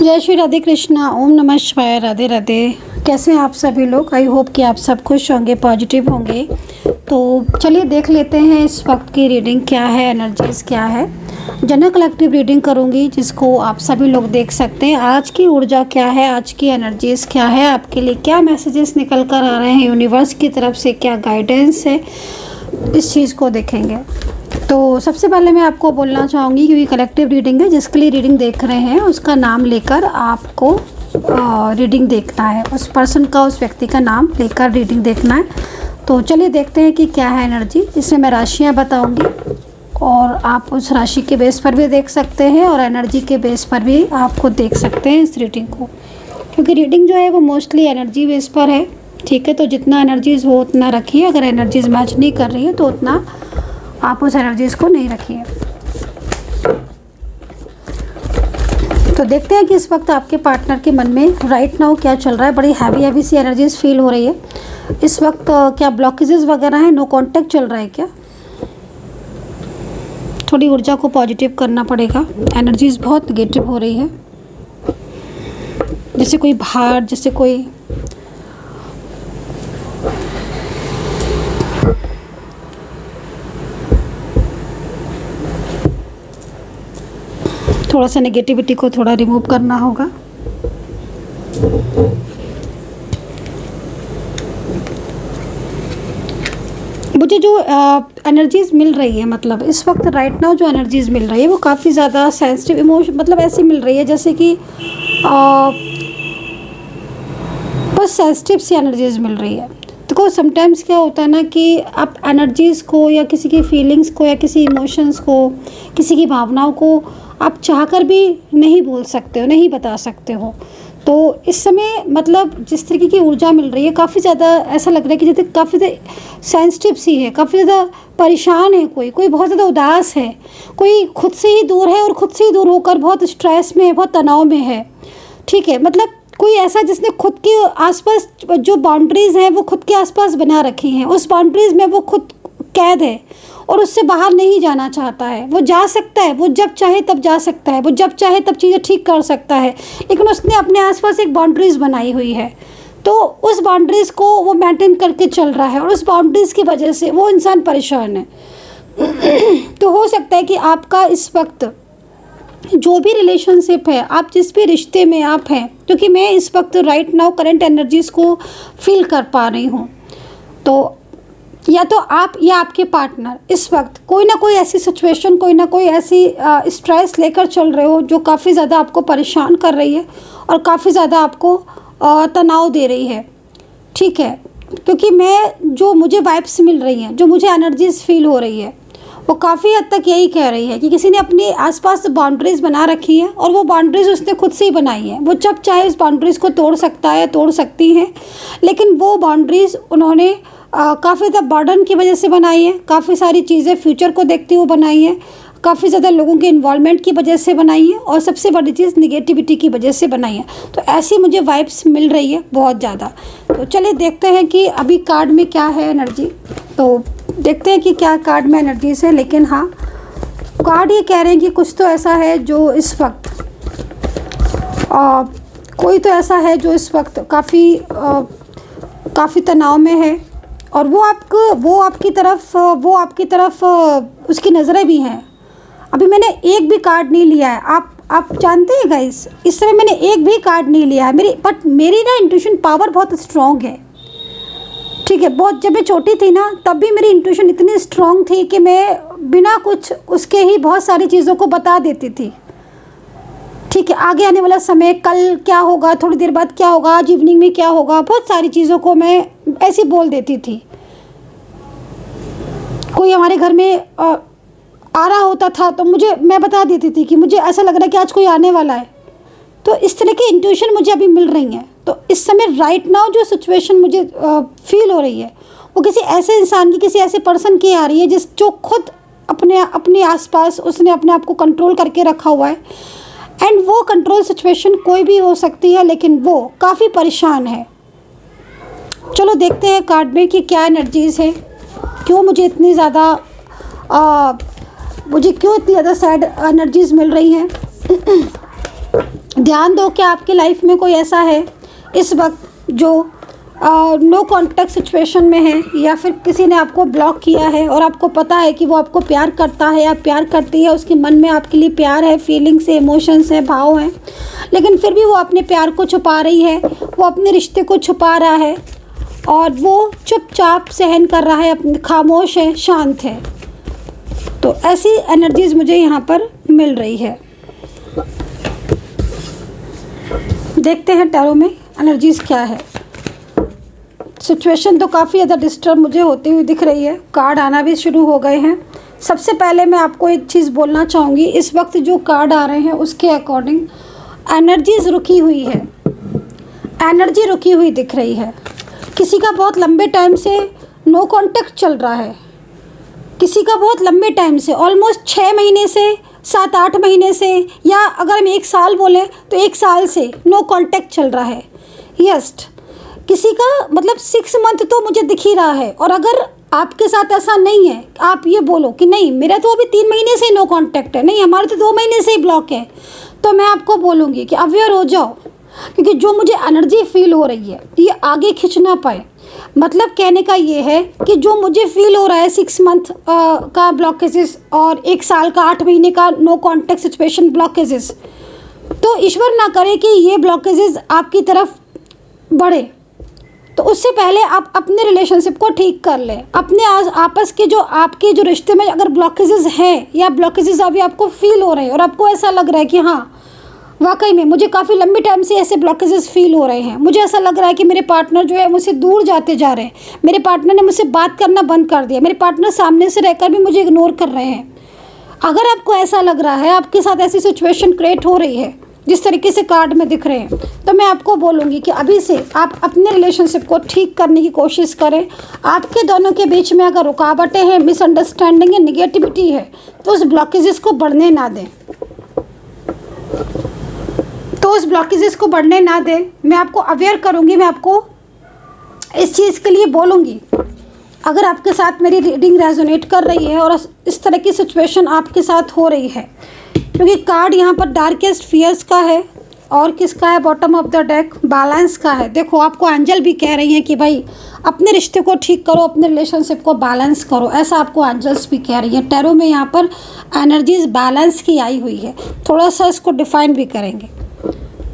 जय श्री राधे कृष्णा। ओम नमः शिवाय। राधे राधे। कैसे हैं आप सभी लोग? आई होप कि आप सब खुश होंगे, पॉजिटिव होंगे। तो चलिए देख लेते हैं इस वक्त की रीडिंग क्या है, एनर्जीज़ क्या है। जनरल कलेक्टिव रीडिंग करूंगी जिसको आप सभी लोग देख सकते हैं। आज की ऊर्जा क्या है, आज की एनर्जीज़ क्या है, आपके लिए क्या मैसेजेस निकल कर आ रहे हैं, यूनिवर्स की तरफ से क्या गाइडेंस है, इस चीज़ को देखेंगे। तो सबसे पहले मैं आपको बोलना चाहूँगी क्योंकि कलेक्टिव रीडिंग है, जिसके लिए रीडिंग देख रहे हैं उसका नाम लेकर आपको रीडिंग देखना है। उस पर्सन का, उस व्यक्ति का नाम लेकर रीडिंग देखना है। तो चलिए देखते हैं कि क्या है एनर्जी। इसमें मैं राशियाँ बताऊँगी और आप उस राशि के बेस पर भी देख सकते हैं और एनर्जी के बेस पर भी आपको देख सकते हैं इस रीडिंग को, क्योंकि रीडिंग जो है वो मोस्टली एनर्जी बेस पर है। ठीक है, तो जितना एनर्जीज़ हो उतना रखिए। अगर एनर्जीज़ मैच नहीं कर रही है तो उतना आप उस एनर्जीज़ को नहीं रखिए। तो देखते हैं कि इस वक्त आपके पार्टनर के मन में राइट नाउ क्या चल रहा है। बड़ी हैवी सी एनर्जीज़ फील हो रही है इस वक्त। क्या ब्लॉकेजेस वगैरह हैं, नो कांटेक्ट चल रहा है क्या? थोड़ी ऊर्जा को पॉजिटिव करना पड़ेगा। एनर्जीज़ बहुत नेगेटिव हो रही है, जैसे कोई भार, जैसे कोई थोड़ा सा नेगेटिविटी को थोड़ा रिमूव करना होगा। मुझे जो एनर्जीज़ मिल रही है, मतलब इस वक्त राइट नाउ जो एनर्जीज़ मिल रही है वो काफ़ी ज़्यादा सेंसिटिव इमोशन, मतलब ऐसी मिल रही है जैसे कि बस सेंसिटिव सी एनर्जीज़ मिल रही है। देखो समटाइम्स क्या होता है ना कि आप एनर्जीज़ को या किसी की फीलिंग्स को या किसी इमोशंस को, किसी की भावनाओं को आप चाहकर भी नहीं बोल सकते हो, नहीं बता सकते हो। तो इस समय मतलब जिस तरीके की ऊर्जा मिल रही है, काफ़ी ज़्यादा ऐसा लग रहा है कि जैसे काफ़ी सेंसिटिव सी है, काफ़ी ज़्यादा परेशान है, कोई बहुत ज़्यादा उदास है, कोई खुद से ही दूर है और खुद से ही दूर होकर बहुत स्ट्रेस में है, बहुत तनाव में है। ठीक है, मतलब कोई ऐसा जिसने खुद के आसपास जो बाउंड्रीज़ हैं वो खुद के आसपास बना रखी हैं, उस बाउंड्रीज़ में वो खुद कैद है और उससे बाहर नहीं जाना चाहता है। वो जा सकता है, वो जब चाहे तब जा सकता है, वो जब चाहे तब चीज़ें ठीक कर सकता है, लेकिन उसने अपने आसपास एक बाउंड्रीज़ बनाई हुई है। तो उस बाउंड्रीज़ को वो मेंटेन करके चल रहा है और उस बाउंड्रीज़ की वजह से वो इंसान परेशान है। तो हो सकता है कि आपका इस वक्त जो भी रिलेशनशिप है, आप जिस भी रिश्ते में आप हैं, क्योंकि मैं इस वक्त राइट नाउ करंट एनर्जीज़ को फील कर पा रही हूँ, तो या तो आप या आपके पार्टनर इस वक्त कोई ना कोई ऐसी सिचुएशन, कोई ना कोई ऐसी स्ट्रेस लेकर चल रहे हो जो काफ़ी ज़्यादा आपको परेशान कर रही है और काफ़ी ज़्यादा आपको तनाव दे रही है। ठीक है, क्योंकि जो मुझे वाइब्स मिल रही हैं, जो मुझे एनर्जीज फील हो रही है, वो काफ़ी हद तक यही कह रही है कि किसी ने अपने आसपास बाउंड्रीज़ बना रखी हैं और वो बाउंड्रीज़ उसने खुद से ही बनाई है। वो जब चाहे उस बाउंड्रीज़ को तोड़ सकता है, तोड़ सकती हैं, लेकिन वो बाउंड्रीज़ उन्होंने काफ़ी ज़्यादा बर्डन की वजह से बनाई है, काफ़ी सारी चीज़ें फ्यूचर को देखते हुए बनाई है, काफ़ी ज़्यादा लोगों के इन्वॉल्वमेंट की वजह से बनाई है और सबसे बड़ी चीज़ निगेटिविटी की वजह से बनाई है। तो ऐसी मुझे वाइब्स मिल रही है बहुत ज़्यादा। तो चलिए देखते हैं कि अभी कार्ड में क्या है एनर्जी। तो देखते हैं कि क्या कार्ड में एनर्जीज है। लेकिन हाँ, कार्ड ये कह रहे हैं कि कुछ तो ऐसा है जो इस वक्त कोई तो ऐसा है जो इस वक्त काफ़ी तनाव में है और वो आपकी तरफ उसकी नज़रें भी हैं। अभी मैंने एक भी कार्ड नहीं लिया है। आप जानते हैं गाइस, इस समय मैंने एक भी कार्ड नहीं लिया है। मेरी ना इंट्यूशन पावर बहुत स्ट्रॉन्ग है। ठीक है, बहुत जब मैं छोटी थी ना तब भी मेरी इंट्यूशन इतनी स्ट्रॉन्ग थी कि मैं बिना कुछ उसके ही बहुत सारी चीज़ों को बता देती थी। ठीक है, आगे आने वाला समय, कल क्या होगा, थोड़ी देर बाद क्या होगा, आज इवनिंग में क्या होगा, बहुत सारी चीज़ों को मैं ऐसे बोल देती थी। कोई हमारे घर में आ रहा होता था तो मैं बता देती थी कि मुझे ऐसा लग रहा है कि आज कोई आने वाला है। तो इस तरह की इंट्यूशन मुझे अभी मिल रही है। तो इस समय राइट नाउ जो सिचुएशन मुझे फील हो रही है वो किसी ऐसे इंसान की, किसी ऐसे पर्सन की आ रही है जो खुद अपने आसपास उसने अपने आप को कंट्रोल करके रखा हुआ है। एंड वो कंट्रोल सिचुएशन कोई भी हो सकती है, लेकिन वो काफ़ी परेशान है। चलो देखते हैं कार्ड में कि क्या एनर्जीज़ है, क्यों मुझे इतनी ज़्यादा सैड एनर्जीज़ मिल रही हैं। ध्यान दो कि आपकी लाइफ में कोई ऐसा है इस वक्त जो नो कॉन्टेक्ट सिचुएशन में है, या फिर किसी ने आपको ब्लॉक किया है और आपको पता है कि वो आपको प्यार करता है या प्यार करती है, उसके मन में आपके लिए प्यार है, फीलिंग्स है, इमोशंस है, भाव हैं, लेकिन फिर भी वो अपने प्यार को छुपा रही है, वो अपने रिश्ते को छुपा रहा है और वो चुपचाप सहन कर रहा है, अपने खामोश है, शांत है। तो ऐसी एनर्जीज़ मुझे यहाँ पर मिल रही है। देखते हैं टैरो में एनर्जीज़ क्या है। सिचुएशन तो काफ़ी ज़्यादा डिस्टर्ब मुझे होती हुई दिख रही है, कार्ड आना भी शुरू हो गए हैं। सबसे पहले मैं आपको एक चीज़ बोलना चाहूँगी, इस वक्त जो कार्ड आ रहे हैं उसके अकॉर्डिंग एनर्जीज़ रुकी हुई है, एनर्जी रुकी हुई दिख रही है। किसी का बहुत लंबे टाइम से नो कांटेक्ट चल रहा है, किसी का बहुत लंबे टाइम से ऑलमोस्ट 6 महीने से, 7-8 महीने से, या अगर हम 1 साल बोलें तो 1 साल से नो कांटेक्ट चल रहा है। यस, किसी का मतलब 6 मंथ तो मुझे दिख ही रहा है। और अगर आपके साथ ऐसा नहीं है, आप ये बोलो कि नहीं मेरा तो अभी 3 महीने से ही नो कांटेक्ट है, नहीं हमारे तो 2 महीने से ही ब्लॉक है, तो मैं आपको बोलूँगी कि अवेयर हो जाओ, क्योंकि जो मुझे एनर्जी फील हो रही है ये आगे खींच ना पाए। मतलब कहने का ये है कि जो मुझे फील हो रहा है 6 मंथ का ब्लॉकेजेस और 1 साल का 8 महीने का नो कांटेक्ट सिचुएशन ब्लॉकेजेस, तो ईश्वर ना करे कि ये ब्लॉकेजेस आपकी तरफ बढ़े। तो उससे पहले आप अपने रिलेशनशिप को ठीक कर लें। अपने आपस के जो आपके जो रिश्ते में अगर ब्लॉकेजेस हैं या ब्लॉकेजेस अभी आपको फील हो रहे हैं और आपको ऐसा लग रहा है कि हाँ वाकई में मुझे काफ़ी लंबे टाइम से ऐसे ब्लॉकेजेस फील हो रहे हैं, मुझे ऐसा लग रहा है कि मेरे पार्टनर जो है मुझसे दूर जाते जा रहे हैं, मेरे पार्टनर ने मुझसे बात करना बंद कर दिया, मेरे पार्टनर सामने से रहकर भी मुझे इग्नोर कर रहे हैं। अगर आपको ऐसा लग रहा है, आपके साथ ऐसी सिचुएशन क्रिएट हो रही है जिस तरीके से कार्ड में दिख रहे हैं, तो मैं आपको बोलूँगी कि अभी से आप अपने रिलेशनशिप को ठीक करने की कोशिश करें। आपके दोनों के बीच में अगर रुकावटें हैं, मिसअंडरस्टैंडिंग है, निगेटिविटी है, तो उस ब्लॉकेजेस को बढ़ने ना दें, मैं आपको अवेयर करूँगी, मैं आपको इस चीज़ के लिए बोलूँगी। अगर आपके साथ मेरी रीडिंग रेजोनेट कर रही है और इस तरह की सिचुएशन आपके साथ हो रही है, क्योंकि कार्ड यहाँ पर डार्केस्ट फियर्स का है और किसका है, bottom of the deck balance का है। देखो आपको एंजल भी कह रही हैं कि भाई अपने रिश्ते को ठीक करो, अपने रिलेशनशिप को बैलेंस करो, ऐसा आपको एंजल्स भी कह रही है। टैरो में यहाँ पर एनर्जीज बैलेंस की आई हुई है, थोड़ा सा इसको डिफाइन भी करेंगे,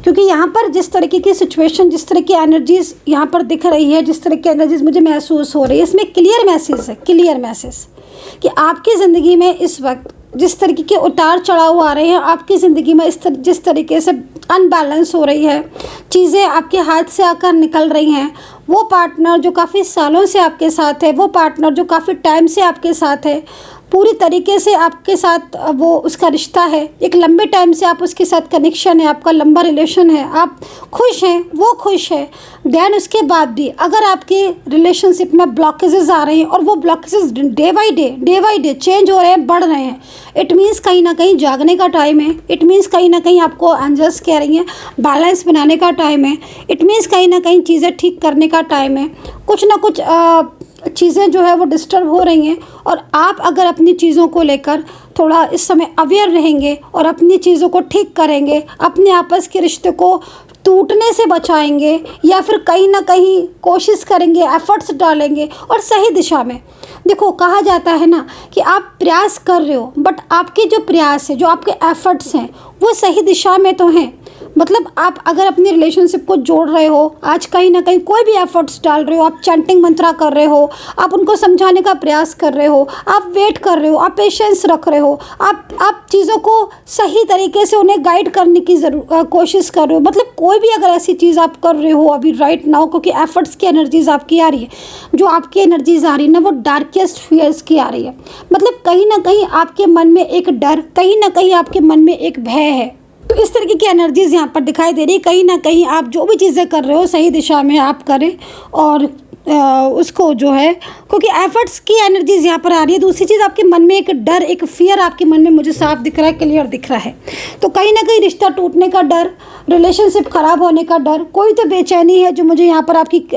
क्योंकि यहाँ पर जिस तरीके की सिचुएशन, जिस तरह की एनर्जीज़ यहाँ पर दिख रही है, जिस तरह की एनर्जीज़ मुझे महसूस हो रही है, इसमें क्लियर मैसेज है, क्लियर मैसेज कि आपकी ज़िंदगी में इस वक्त जिस तरीके के उतार चढ़ाव आ रहे हैं, आपकी ज़िंदगी में जिस तरीके से अनबैलेंस हो रही है, चीज़ें आपके हाथ से आकर निकल रही हैं, वो पार्टनर जो काफ़ी सालों से आपके साथ है, वो पार्टनर जो काफ़ी टाइम से आपके साथ है, पूरी तरीके से आपके साथ वो उसका रिश्ता है, एक लंबे टाइम से आप उसके साथ कनेक्शन है, आपका लंबा रिलेशन है, आप खुश हैं, वो खुश है, देन उसके बाद भी अगर आपके रिलेशनशिप में ब्लॉकेजेस आ रहे हैं और वो blockages day by day change हो रहे हैं, बढ़ रहे हैं, इट मीन्स कहीं ना कहीं जागने का टाइम है, इट मीन्स कहीं ना कहीं आपको एंजल्स कह रही हैं बैलेंस बनाने का टाइम है, इट मीन्स कहीं ना कहीं चीज़ें ठीक करने का टाइम है। कुछ ना कुछ चीज़ें जो है वो डिस्टर्ब हो रही हैं और आप अगर अपनी चीज़ों को लेकर थोड़ा इस समय अवेयर रहेंगे और अपनी चीज़ों को ठीक करेंगे, अपने आपस के रिश्ते को टूटने से बचाएंगे या फिर कहीं ना कहीं कोशिश करेंगे, एफर्ट्स डालेंगे और सही दिशा में। देखो कहा जाता है ना कि आप प्रयास कर रहे हो, बट आपके जो प्रयास है, जो आपके एफर्ट्स हैं, वो सही दिशा में तो हैं। मतलब आप अगर अपनी रिलेशनशिप को जोड़ रहे हो, आज कहीं ना कहीं कोई भी एफर्ट्स डाल रहे हो, आप चैंटिंग मंत्रा कर रहे हो, आप उनको समझाने का प्रयास कर रहे हो, आप वेट कर रहे हो, आप पेशेंस रख रहे हो, आप चीज़ों को सही तरीके से उन्हें गाइड करने की कोशिश कर रहे हो। मतलब कोई भी अगर ऐसी चीज़ आप कर रहे हो अभी राइट नाउ, क्योंकि एफर्ट्स की एनर्जीज आपकी आ रही है, जो आपकी एनर्जीज आ रही है ना वो डार्केस्ट फियर्स की आ रही है। मतलब कहीं ना कहीं आपके मन में एक डर, कहीं ना कहीं आपके मन में एक भय है। तो इस तरीके की एनर्जीज़ यहाँ पर दिखाई दे रही है। कहीं ना कहीं आप जो भी चीज़ें कर रहे हो सही दिशा में आप करें और उसको जो है, क्योंकि एफर्ट्स की एनर्जीज यहाँ पर आ रही है। दूसरी चीज़, आपके मन में एक डर, एक फियर आपके मन में मुझे साफ दिख रहा है, क्लियर दिख रहा है। तो कहीं ना कहीं रिश्ता टूटने का डर, रिलेशनशिप खराब होने का डर, कोई तो बेचैनी है जो मुझे यहाँ पर आपकी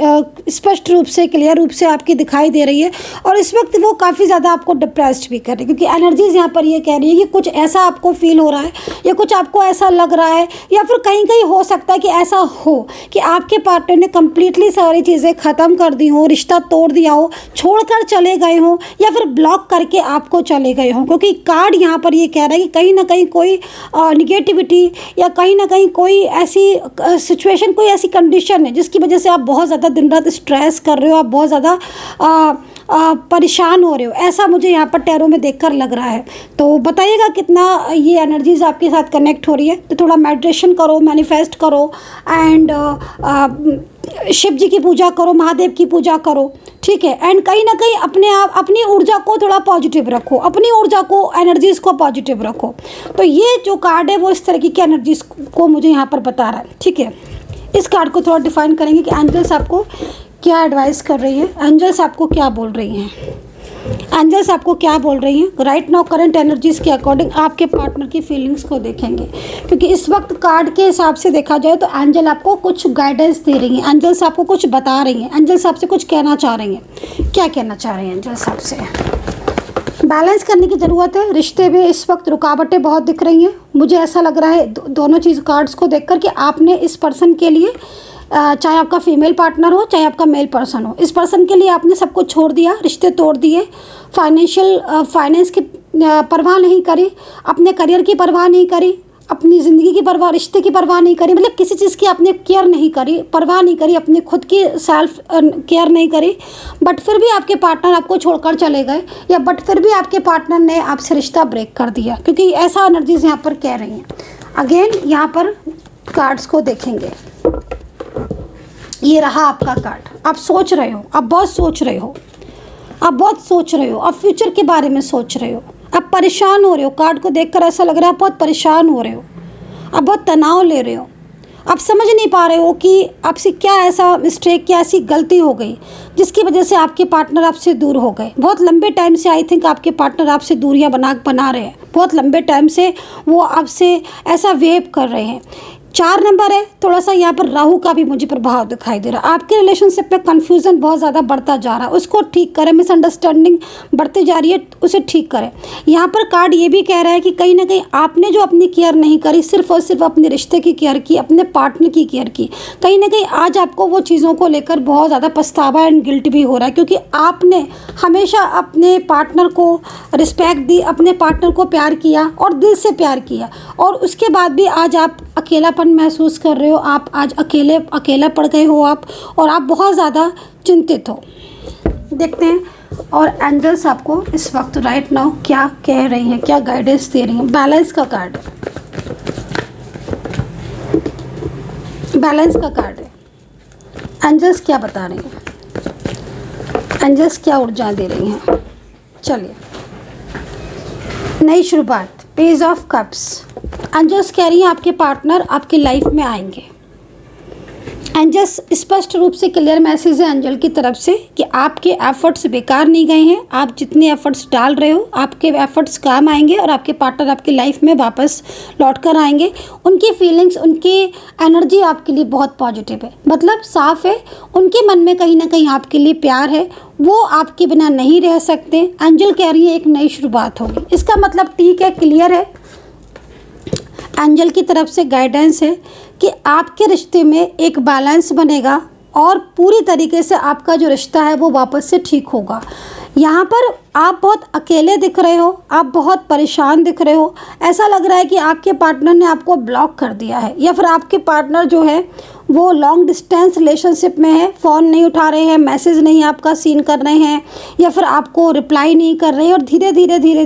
स्पष्ट रूप से, क्लियर रूप से आपकी दिखाई दे रही है। और इस वक्त वो काफ़ी ज़्यादा आपको डिप्रेस्ड भी कर रही है, क्योंकि एनर्जीज यहाँ पर ये कह रही है कि कुछ ऐसा आपको फील हो रहा है, या कुछ आपको ऐसा लग रहा है, या फिर कहीं कहीं हो सकता है कि ऐसा हो कि आपके पार्टनर ने कंप्लीटली सारी चीज़ें ख़त्म कर दी हो, रिश्ता तोड़ दिया हो, छोड़कर चले गए हो, या फिर ब्लॉक करके आपको चले गए हो। क्योंकि कार्ड यहाँ पर ये कह रहा है कि कहीं ना कहीं कोई निगेटिविटी, या कहीं ना कहीं कोई ऐसी सिचुएशन, कोई ऐसी कंडीशन है जिसकी वजह से आप बहुत ज़्यादा दिन रात स्ट्रेस कर रहे हो, आप बहुत ज़्यादा परेशान हो रहे हो, ऐसा मुझे यहाँ पर टैरो में देखकर लग रहा है। तो बताइएगा कितना ये एनर्जीज आपके साथ कनेक्ट हो रही है। तो थोड़ा मेडिटेशन करो, मैनिफेस्ट करो, एंड शिव जी की पूजा करो, महादेव की पूजा करो, ठीक है। एंड कहीं ना कहीं अपने आप, अपनी ऊर्जा को थोड़ा पॉजिटिव रखो, अपनी ऊर्जा को, एनर्जीज़ को पॉजिटिव रखो। तो ये जो कार्ड है वो इस तरह की एनर्जीज़ को मुझे यहाँ पर बता रहा है, ठीक है। इस कार्ड को थोड़ा डिफाइन करेंगे कि एंजल्स आपको क्या एडवाइस कर रही है, एंजल्स आपको क्या बोल रही हैं, एंजल्स आपको क्या बोल रही हैं राइट नाउ करंट एनर्जीज़ के अकॉर्डिंग। आपके पार्टनर की फीलिंग्स को देखेंगे, क्योंकि इस वक्त कार्ड के हिसाब से देखा जाए तो एंजल आपको कुछ गाइडेंस दे रही हैं, एंजल्स आपको कुछ बता रही हैं, एंजल्स आपसे कुछ कहना चाह रही हैं। क्या कहना चाह रही हैं एंजल्स आपसे? बैलेंस करने की ज़रूरत है, रिश्ते में इस वक्त रुकावटें बहुत दिख रही हैं। मुझे ऐसा लग रहा है दोनों चीज़ कार्ड्स को देखकर कि आपने इस पर्सन के लिए, चाहे आपका फीमेल पार्टनर हो, चाहे आपका मेल पर्सन हो, इस पर्सन के लिए आपने सब कुछ छोड़ दिया, रिश्ते तोड़ दिए, फाइनेंस की परवाह नहीं करी, अपने करियर की परवाह नहीं करी, अपनी ज़िंदगी की परवाह, रिश्ते की परवाह नहीं करी, मतलब किसी चीज़ की आपने केयर नहीं करी, परवाह नहीं करी, अपने खुद की सेल्फ केयर नहीं करी। बट फिर भी आपके पार्टनर आपको छोड़कर चले गए, या बट फिर भी आपके पार्टनर ने आपसे रिश्ता ब्रेक कर दिया, क्योंकि ऐसा एनर्जीज यहाँ पर कह रही हैं। अगेन यहाँ पर कार्ड्स को देखेंगे, ये रहा आपका कार्ड। आप सोच रहे हो, आप बहुत सोच रहे हो, आप बहुत सोच रहे हो, आप फ्यूचर के बारे में सोच रहे हो, आप परेशान हो रहे हो। कार्ड को देखकर ऐसा लग रहा है आप बहुत परेशान हो रहे हो, आप बहुत तनाव ले रहे हो, आप समझ नहीं पा रहे हो कि आपसे क्या ऐसा मिस्टेक, क्या ऐसी गलती हो गई जिसकी वजह से आपके पार्टनर आपसे दूर हो गए। बहुत लंबे टाइम से आई थिंक आपके पार्टनर आपसे दूरियां बना रहे हैं, बहुत लंबे टाइम से वो आपसे ऐसा वेव कर रहे हैं। 4 नंबर है, थोड़ा सा यहाँ पर राहु का भी मुझे प्रभाव दिखाई दे रहा है। आपके रिलेशनशिप में कन्फ्यूज़न बहुत ज़्यादा बढ़ता जा रहा है, उसको ठीक करें। मिसअंडरस्टैंडिंग बढ़ती जा रही है, उसे ठीक करें। यहाँ पर कार्ड ये भी कह रहा है कि कहीं ना कहीं आपने जो अपनी केयर नहीं करी, सिर्फ और सिर्फ अपने रिश्ते की केयर की, अपने पार्टनर की केयर की, कहीं ना कहीं आज आपको वो चीज़ों को लेकर बहुत ज़्यादा पछतावा एंड गिल्ट भी हो रहा है, क्योंकि आपने हमेशा अपने पार्टनर को रिस्पेक्ट दी, अपने पार्टनर को प्यार किया और दिल से प्यार किया, और उसके बाद भी आज आप अकेलापन महसूस कर रहे हो, आप आज अकेला पड़ गए हो आप, और आप बहुत ज़्यादा चिंतित हो। देखते हैं और एंजल्स आपको इस वक्त राइट नाउ क्या कह रही हैं, क्या गाइडेंस दे रही हैं। बैलेंस का कार्ड है, बैलेंस का कार्ड है। एंजल्स क्या बता रही हैं, एंजल्स क्या ऊर्जा दे रही हैं। चलिए, नई शुरुआत, पेज ऑफ कप्स। एंजल्स कह रही हैं आपके पार्टनर आपकी लाइफ में आएंगे। एंजल्स स्पष्ट रूप से क्लियर मैसेज है एंजल की तरफ से कि आपके एफर्ट्स बेकार नहीं गए हैं। आप जितने एफर्ट्स डाल रहे हो, आपके एफर्ट्स काम आएंगे, और आपके पार्टनर आपकी लाइफ में वापस लौट कर आएंगे। उनकी फीलिंग्स, उनकी एनर्जी आपके लिए बहुत पॉजिटिव है, मतलब साफ है। उनके मन में कहीं ना कहीं आपके लिए प्यार है, वो आपके बिना नहीं रह सकते। एंजल कह रही है एक नई शुरुआत होगी। इसका मतलब ठीक है, क्लियर है, एंजल की तरफ से गाइडेंस है कि आपके रिश्ते में एक बैलेंस बनेगा, और पूरी तरीके से आपका जो रिश्ता है वो वापस से ठीक होगा। यहाँ पर आप बहुत अकेले दिख रहे हो, आप बहुत परेशान दिख रहे हो। ऐसा लग रहा है कि आपके पार्टनर ने आपको ब्लॉक कर दिया है, या फिर आपके पार्टनर जो है वो लॉन्ग डिस्टेंस रिलेशनशिप में है, फ़ोन नहीं उठा रहे हैं, मैसेज नहीं आपका सीन कर रहे हैं, या फिर आपको रिप्लाई नहीं कर रहे हैं, और धीरे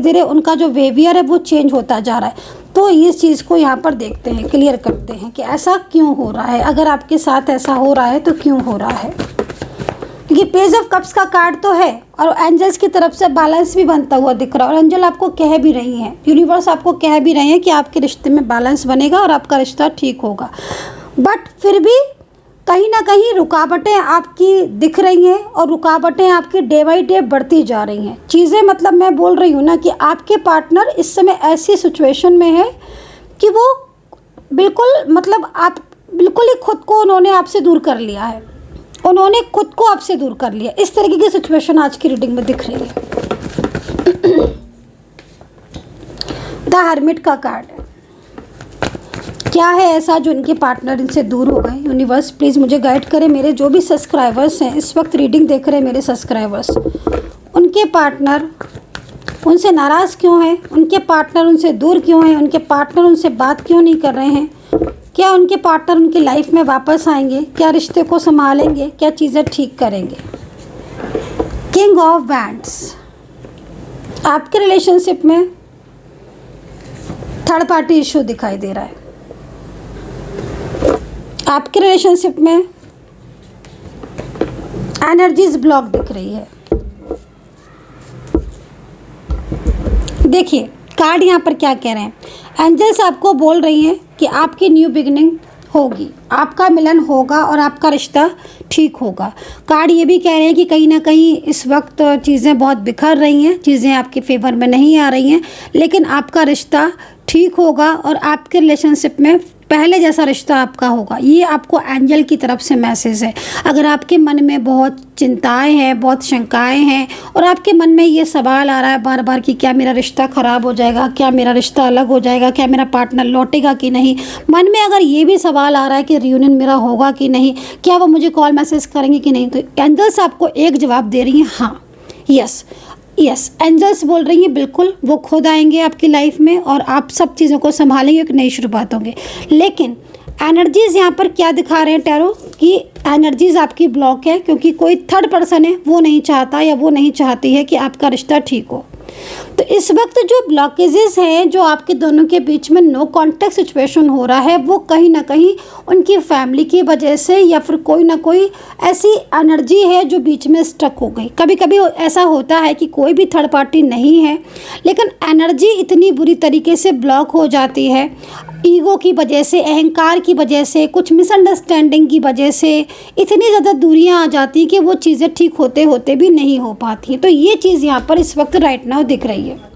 धीरे उनका जो बिहेवियर है वो चेंज होता जा रहा है। तो इस चीज़ को यहाँ पर देखते हैं, क्लियर करते हैं कि ऐसा क्यों हो रहा है। अगर आपके साथ ऐसा हो रहा है तो क्यों हो रहा है, क्योंकि पेज ऑफ कप्स का कार्ड तो है, और एंजल्स की तरफ से बैलेंस भी बनता हुआ दिख रहा है। और एंजल आपको कह भी रही हैं, यूनिवर्स आपको कह भी रहे हैं कि आपके रिश्ते में बैलेंस बनेगा और आपका रिश्ता ठीक होगा। बट फिर भी कहीं ना कहीं रुकावटें आपकी दिख रही हैं और रुकावटें आपकी डे बाई डे बढ़ती जा रही हैं। चीज़ें मतलब मैं बोल रही हूँ ना कि आपके पार्टनर इस समय ऐसी सिचुएशन में है कि वो बिल्कुल मतलब आप बिल्कुल ही खुद को उन्होंने आपसे दूर कर लिया है, उन्होंने खुद को आपसे दूर कर लिया। इस तरीके की सिचुएशन आज की रीडिंग में दिख रही है। द हर्मिट का कार्ड है। क्या है ऐसा जो उनके पार्टनर इनसे दूर हो गए? यूनिवर्स प्लीज़ मुझे गाइड करें। मेरे जो भी सब्सक्राइबर्स हैं इस वक्त रीडिंग देख रहे हैं, मेरे सब्सक्राइबर्स, उनके पार्टनर उनसे नाराज़ क्यों हैं? उनके पार्टनर उनसे दूर क्यों हैं? उनके पार्टनर उनसे बात क्यों नहीं कर रहे हैं? क्या उनके पार्टनर उनकी लाइफ में वापस आएंगे? क्या रिश्ते को संभालेंगे? क्या चीज़ें ठीक करेंगे? King of wands. आपके रिलेशनशिप में थर्ड पार्टी इशू दिखाई दे रहा है। आपके रिलेशनशिप में एनर्जीज ब्लॉक दिख रही है। देखिए कार्ड यहाँ पर क्या कह रहे हैं। एंजल्स आपको बोल रही हैं कि आपकी न्यू बिगिनिंग होगी, आपका मिलन होगा और आपका रिश्ता ठीक होगा। कार्ड ये भी कह रहे हैं कि कहीं ना कहीं इस वक्त चीज़ें बहुत बिखर रही हैं, चीज़ें आपके फेवर में नहीं आ रही हैं, लेकिन आपका रिश्ता ठीक होगा और आपके रिलेशनशिप में पहले जैसा रिश्ता आपका होगा। ये आपको एंजल की तरफ से मैसेज है। अगर आपके मन में बहुत चिंताएं हैं, बहुत शंकाएं हैं और आपके मन में ये सवाल आ रहा है बार बार कि क्या मेरा रिश्ता ख़राब हो जाएगा, क्या मेरा रिश्ता अलग हो जाएगा, क्या मेरा पार्टनर लौटेगा कि नहीं, मन में अगर ये भी सवाल आ रहा है कि रियूनियन मेरा होगा कि नहीं, क्या वो मुझे कॉल मैसेज करेंगे कि नहीं, तो एंजल्स आपको एक जवाब दे रही हैं, हाँ, यस। एंजल्स बोल रही हैं बिल्कुल वो खुद आएंगे आपकी लाइफ में और आप सब चीज़ों को संभालेंगे, एक नई शुरुआत होंगे। लेकिन एनर्जीज़ यहाँ पर क्या दिखा रहे हैं टैरो कि एनर्जीज़ आपकी ब्लॉक है क्योंकि कोई थर्ड पर्सन है, वो नहीं चाहता या वो नहीं चाहती है कि आपका रिश्ता ठीक हो। तो इस वक्त जो ब्लॉकेजेस हैं, जो आपके दोनों के बीच में नो कॉन्टेक्ट सिचुएशन हो रहा है, वो कहीं ना कहीं उनकी फैमिली की वजह से या फिर कोई ना कोई ऐसी एनर्जी है जो बीच में स्टक हो गई। कभी कभी ऐसा होता है कि कोई भी थर्ड पार्टी नहीं है लेकिन एनर्जी इतनी बुरी तरीके से ब्लॉक हो जाती है, ईगो की वजह से, अहंकार की वजह से, कुछ मिसअंडरस्टैंडिंग की वजह से इतनी ज़्यादा दूरियां आ जाती हैं कि वो चीज़ें ठीक होते होते भी नहीं हो पाती। तो ये चीज़ यहाँ पर इस वक्त राइट नाउ दिख रही है।